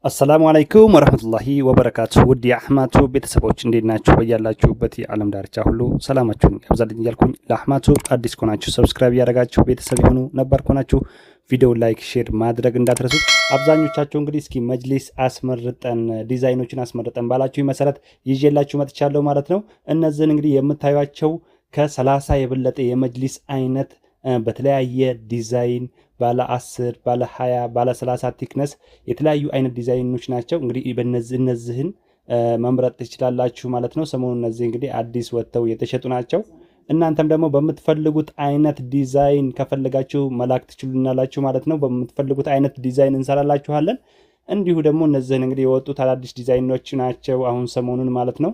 አሰላሙ አለይኩም ወራህመቱላሂ ወበረካቱ። ውድ የአህማቱ ቤተሰቦች እንዴት ናችሁ? በያላችሁበት የዓለም ዳርቻ ሁሉ ሰላማችሁን ያብዛልኝ እያልኩኝ ለአህማቱ አዲስ ከሆናችሁ ሰብስክራይብ እያደረጋችሁ ቤተሰብ የሆኑ ነባር ከሆናችሁ ቪዲዮ ላይክ፣ ሼር ማድረግ እንዳትረሱ። አብዛኞቻችሁ እንግዲህ እስኪ መጅሊስ አስመርጠን ዲዛይኖችን አስመርጠን ባላችሁ መሰረት ይዤላችሁ መጥቻለሁ ማለት ነው። እነዚህን እንግዲህ የምታዩቸው ከ30 የበለጠ የመጅሊስ አይነት በተለያየ ዲዛይን ባለ 10 ባለ 20 ባለ 30 ቲክነስ የተለያዩ አይነት ዲዛይኖች ናቸው። እንግዲህ እነዚህን መምረጥ ትችላላችሁ ማለት ነው። ሰሞኑን እነዚህ እንግዲህ አዲስ ወጥተው የተሸጡ ናቸው። እናንተም ደግሞ በምትፈልጉት አይነት ዲዛይን ከፈለጋችሁ መላክ ትችሉናላችሁ ማለት ነው። በምትፈልጉት አይነት ዲዛይን እንሰራላችኋለን። እንዲሁ ደግሞ እነዚህን እንግዲህ የወጡት አዳዲስ ዲዛይኖች ናቸው አሁን ሰሞኑን ማለት ነው።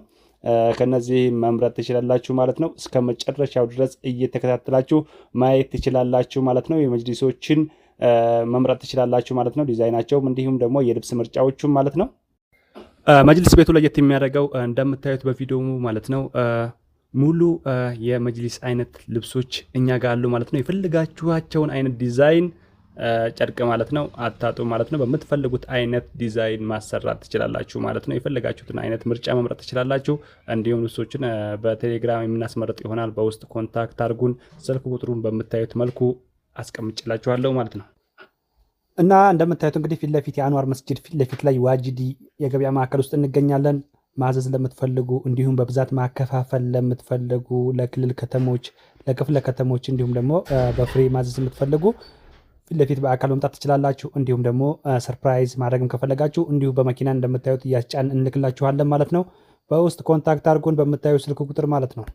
ከነዚህ መምረጥ ትችላላችሁ ማለት ነው። እስከ መጨረሻው ድረስ እየተከታተላችሁ ማየት ትችላላችሁ ማለት ነው። የመጅሊሶችን መምረጥ ትችላላችሁ ማለት ነው። ዲዛይናቸውም እንዲሁም ደግሞ የልብስ ምርጫዎቹም ማለት ነው። መጅሊስ ቤቱ ለየት የሚያደርገው እንደምታዩት በቪዲዮ ማለት ነው ሙሉ የመጅሊስ አይነት ልብሶች እኛ ጋር አሉ ማለት ነው። የፈልጋችኋቸውን አይነት ዲዛይን ጨርቅ ማለት ነው አታጡ ማለት ነው። በምትፈልጉት አይነት ዲዛይን ማሰራት ትችላላችሁ ማለት ነው። የፈለጋችሁትን አይነት ምርጫ መምረጥ ትችላላችሁ። እንዲሁም ልብሶችን በቴሌግራም የምናስመርጥ ይሆናል። በውስጥ ኮንታክት አድርጉን። ስልክ ቁጥሩን በምታዩት መልኩ አስቀምጬላችኋለሁ ማለት ነው። እና እንደምታዩት እንግዲህ ፊት ለፊት የአንዋር መስጂድ ፊት ለፊት ላይ ዋጅዲ የገበያ ማዕከል ውስጥ እንገኛለን። ማዘዝ ለምትፈልጉ እንዲሁም በብዛት ማከፋፈል ለምትፈልጉ ለክልል ከተሞች፣ ለክፍለ ከተሞች እንዲሁም ደግሞ በፍሬ ማዘዝ የምትፈልጉ ፊት ለፊት በአካል መምጣት ትችላላችሁ። እንዲሁም ደግሞ ሰርፕራይዝ ማድረግም ከፈለጋችሁ እንዲሁ በመኪና እንደምታዩት እያስጫን እንልክላችኋለን ማለት ነው። በውስጥ ኮንታክት አድርጉን በምታዩ ስልክ ቁጥር ማለት ነው።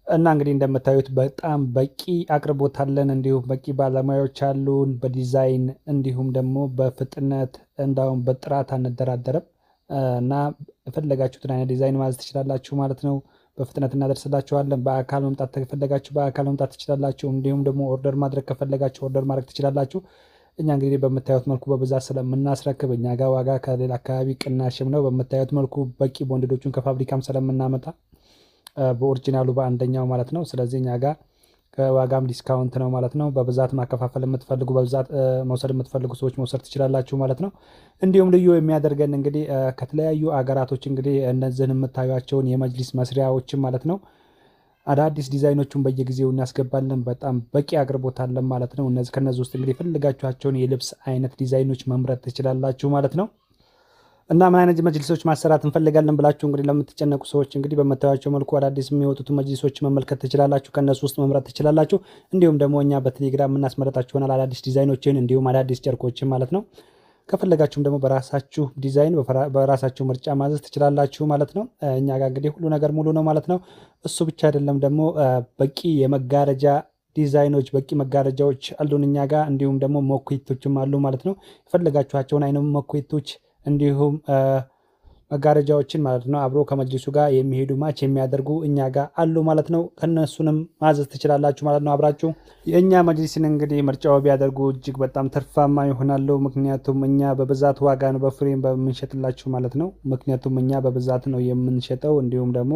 እና እንግዲህ እንደምታዩት በጣም በቂ አቅርቦት አለን። እንዲሁም በቂ ባለሙያዎች አሉን በዲዛይን እንዲሁም ደግሞ በፍጥነት እንዳውም በጥራት አንደራደርም። እና የፈለጋችሁትን አይነት ዲዛይን ማዘዝ ትችላላችሁ ማለት ነው። በፍጥነት እናደርስላችኋለን። በአካል መምጣት ከፈለጋችሁ በአካል መምጣት ትችላላችሁ። እንዲሁም ደግሞ ኦርደር ማድረግ ከፈለጋችሁ ኦርደር ማድረግ ትችላላችሁ። እኛ እንግዲህ በምታዩት መልኩ በብዛት ስለምናስረክብ እኛ ጋር ዋጋ ከሌላ አካባቢ ቅናሽም ነው። በምታዩት መልኩ በቂ ቦንድዶቹን ከፋብሪካም ስለምናመጣ በኦሪጂናሉ በአንደኛው ማለት ነው። ስለዚህ እኛ ጋር ከዋጋም ዲስካውንት ነው ማለት ነው። በብዛት ማከፋፈል የምትፈልጉ በብዛት መውሰድ የምትፈልጉ ሰዎች መውሰድ ትችላላችሁ ማለት ነው። እንዲሁም ልዩ የሚያደርገን እንግዲህ ከተለያዩ አገራቶች እንግዲህ እነዚህን የምታዩቸውን የመጅሊስ መስሪያዎችን ማለት ነው አዳዲስ ዲዛይኖቹን በየጊዜው እናስገባለን። በጣም በቂ አቅርቦት አለን ማለት ነው። ከነዚህ ውስጥ እንግዲህ የፈልጋችኋቸውን የልብስ አይነት ዲዛይኖች መምረጥ ትችላላችሁ ማለት ነው። እና ምን አይነት መጅሊሶች ማሰራት እንፈልጋለን ብላችሁ እንግዲህ ለምትጨነቁ ሰዎች እንግዲህ በመታያቸው መልኩ አዳዲስ የሚወጡት መጅሊሶች መመልከት ትችላላችሁ። ከነሱ ውስጥ መምረጥ ትችላላችሁ። እንዲሁም ደግሞ እኛ በቴሌግራም የምናስመረጣችሁ ይሆናል አዳዲስ ዲዛይኖችን እንዲሁም አዳዲስ ጨርቆችን ማለት ነው። ከፈለጋችሁም ደግሞ በራሳችሁ ዲዛይን በራሳችሁ ምርጫ ማዘዝ ትችላላችሁ ማለት ነው። እኛ ጋር እንግዲህ ሁሉ ነገር ሙሉ ነው ማለት ነው። እሱ ብቻ አይደለም ደግሞ በቂ የመጋረጃ ዲዛይኖች በቂ መጋረጃዎች አሉን እኛ ጋር። እንዲሁም ደግሞ ሞኩቶችም አሉ ማለት ነው። የፈለጋችኋቸውን አይነት ሞኩቶች እንዲሁም መጋረጃዎችን ማለት ነው አብሮ ከመጅሊሱ ጋር የሚሄዱ ማች የሚያደርጉ እኛ ጋር አሉ ማለት ነው። ከነሱንም ማዘዝ ትችላላችሁ ማለት ነው። አብራችሁ የእኛ መጅሊስን እንግዲህ ምርጫው ቢያደርጉ እጅግ በጣም ትርፋማ ይሆናሉ። ምክንያቱም እኛ በብዛት ዋጋ ነው በፍሬም በምንሸጥላችሁ ማለት ነው። ምክንያቱም እኛ በብዛት ነው የምንሸጠው። እንዲሁም ደግሞ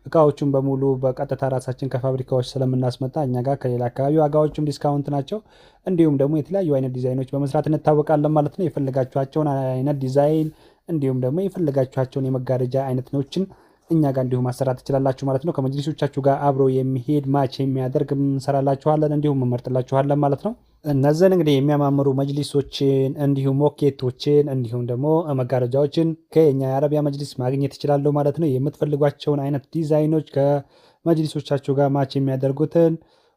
እቃዎቹን በሙሉ በቀጥታ ራሳችን ከፋብሪካዎች ስለምናስመጣ እኛ ጋር ከሌላ አካባቢ ዋጋዎቹም ዲስካውንት ናቸው። እንዲሁም ደግሞ የተለያዩ አይነት ዲዛይኖች በመስራት እንታወቃለን ማለት ነው። የፈለጋችኋቸውን አይነት ዲዛይን እንዲሁም ደግሞ የፈለጋችኋቸውን የመጋረጃ አይነቶችን እኛ ጋር እንዲሁም ማሰራት ትችላላችሁ ማለት ነው። ከመጅሊሶቻችሁ ጋር አብሮ የሚሄድ ማች የሚያደርግ እንሰራላችኋለን እንዲሁም እንመርጥላችኋለን ማለት ነው። እነዚህን እንግዲህ የሚያማምሩ መጅሊሶችን እንዲሁም ሞኬቶችን እንዲሁም ደግሞ መጋረጃዎችን ከኛ የአረቢያ መጅሊስ ማግኘት ትችላሉ ማለት ነው። የምትፈልጓቸውን አይነት ዲዛይኖች ከመጅሊሶቻችሁ ጋር ማች የሚያደርጉትን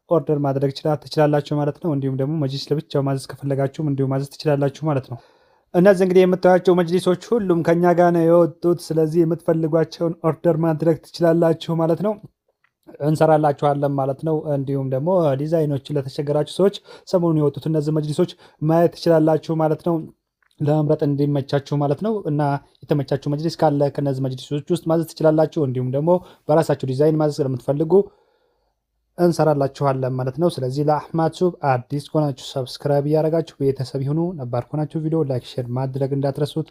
ኦርደር ማድረግ ትችላላችሁ ማለት ነው። እንዲሁም ደግሞ መጅሊስ ለብቻው ማዘዝ ከፈለጋችሁም እንዲሁም ማዘዝ ትችላላችሁ ማለት ነው። እነዚህ እንግዲህ የምታዩቸው መጅሊሶች ሁሉም ከኛ ጋር ነው የወጡት። ስለዚህ የምትፈልጓቸውን ኦርደር ማድረግ ትችላላችሁ ማለት ነው። እንሰራላችኋለን ማለት ነው። እንዲሁም ደግሞ ዲዛይኖችን ለተቸገራችሁ ሰዎች ሰሞኑን የወጡት እነዚህ መጅሊሶች ማየት ትችላላችሁ ማለት ነው። ለመምረጥ እንዲመቻችሁ ማለት ነው። እና የተመቻችሁ መጅሊስ ካለ ከነዚህ መጅሊሶች ውስጥ ማዘዝ ትችላላችሁ። እንዲሁም ደግሞ በራሳችሁ ዲዛይን ማዘዝ ስለምትፈልጉ እንሰራላችኋለን ማለት ነው። ስለዚህ ለአህማድ ሱብ አዲስ ከሆናችሁ ሰብስክራይብ እያደረጋችሁ ቤተሰብ ይሁኑ። ነባር ከሆናችሁ ቪዲዮ ላይክ፣ ሼር ማድረግ እንዳትረሱት።